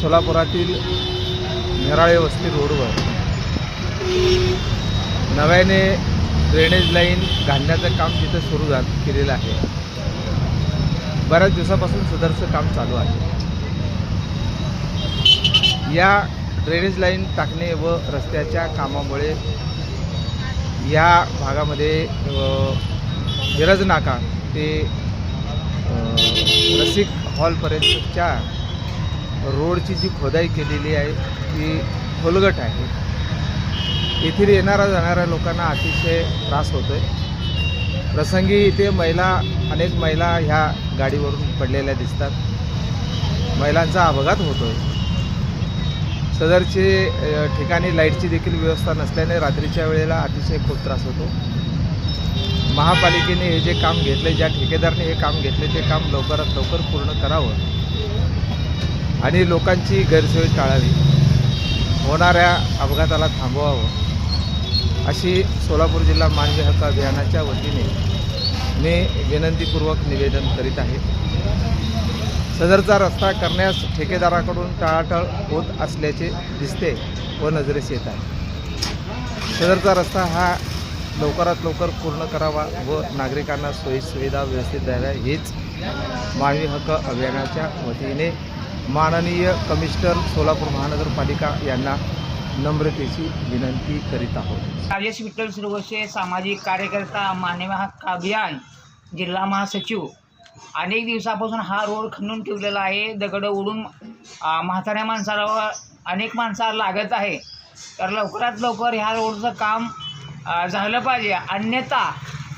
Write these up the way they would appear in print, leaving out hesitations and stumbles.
सोलापुरातील नेराळे वस्ती रोडवर नव्याने ड्रेनेज लाईन घालण्याचं काम तिथं सुरू केलेलं आहे. बऱ्याच दिवसापासून सदरचं काम चालू आहे. या ड्रेनेज लाईन टाकणे व रस्त्याच्या कामामुळे या भागामध्ये मिरज नाका ते रसिक हॉलपर्यंतच्या रोडची जी खोदाई केलेली आहे ती खोलगट आहे. येथील येणाऱ्या जाणाऱ्या लोकांना अतिशय त्रास होतो आहे. प्रसंगी इथे अनेक महिला ह्या गाडीवरून पडलेल्या दिसतात. महिलांचा अपघात होतो आहे. सदरचे ठिकाणी लाईटची देखील व्यवस्था नसल्याने रात्रीच्या वेळेला अतिशय खूप त्रास होतो. महापालिकेने हे जे काम घेतले, ज्या ठेकेदाराने हे काम घेतले ते काम लवकरात लवकर पूर्ण करावं आणि लोकांची गैरसोय टाळावी, होणाऱ्या अपघाताला थांबवावं अशी सोलापूर जिल्हा मानवी हक्क अभियानाच्या वतीने मी विनंतीपूर्वक निवेदन करीत आहे. सदरचा रस्ता करण्यास ठेकेदाराकडून टाळाटाळ होत असल्याचे दिसते व नजरेस येत आहे. सदरचा रस्ता हा लवकरात लवकर पूर्ण करावा व नागरिकांना सोयीसुविधा व्यवस्थित द्याव्या हीच मानवी हक्क अभियानाच्या वतीने माननीय कमिशनर सोलापूर महानगरपालिका यांना नम्रतेची विनंती करीत आहोत. राजेश विठ्ठल सुरवसे, सामाजिक कार्यकर्ता, मानवी हक्क अभियान, जिल्हा महासचिव. अनेक दिवसापासून हा रोड खणून ठेवलेला आहे. दगड उडून म्हाताऱ्या माणसाला अनेक माणसाला लागत आहे. तर लवकरात लवकर ह्या रोडचं काम झालं पाहिजे. अन्यथा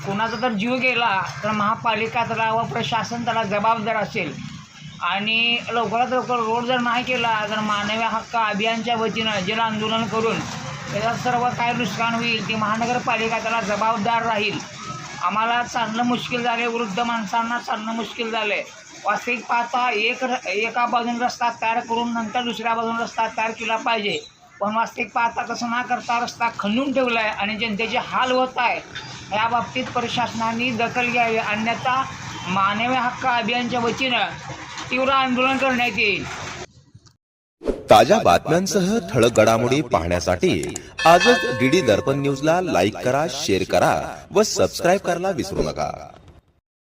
कोणाचा तर जीव गेला तर महापालिका त्याला व प्रशासन त्याला जबाबदार असेल. आणि लवकरात लवकर रोड जर नाही केला तर मानवी हक्क अभियानच्या वतीनं जल आंदोलन करून त्याचा सर्व काय नुकसान होईल ती महानगरपालिका त्याला जबाबदार राहील. आम्हाला चालणं मुश्किल झाले, वृद्ध माणसांना चालणं मुश्किल झाले. वास्तविक पाहता एका बाजून रस्ता तयार करून नंतर दुसऱ्या बाजून रस्ता तयार केला पाहिजे. पण वास्तविक पाहता तसं न करता रस्ता खणून ठेवला आहे आणि जनतेचे हाल होत आहे. या बाबतीत प्रशासनाने दखल घ्यावी, अन्यथा मानवी हक्क अभियानच्या वतीनं तीव्र आंदोलन करण्यात येईल. ताज्या बातम्यांसह ठळक घडामोडी पाहण्यासाठी आजच डीडी दर्पण न्यूजला लाईक करा, शेअर करा व सबस्क्राईब करायला विसरू नका.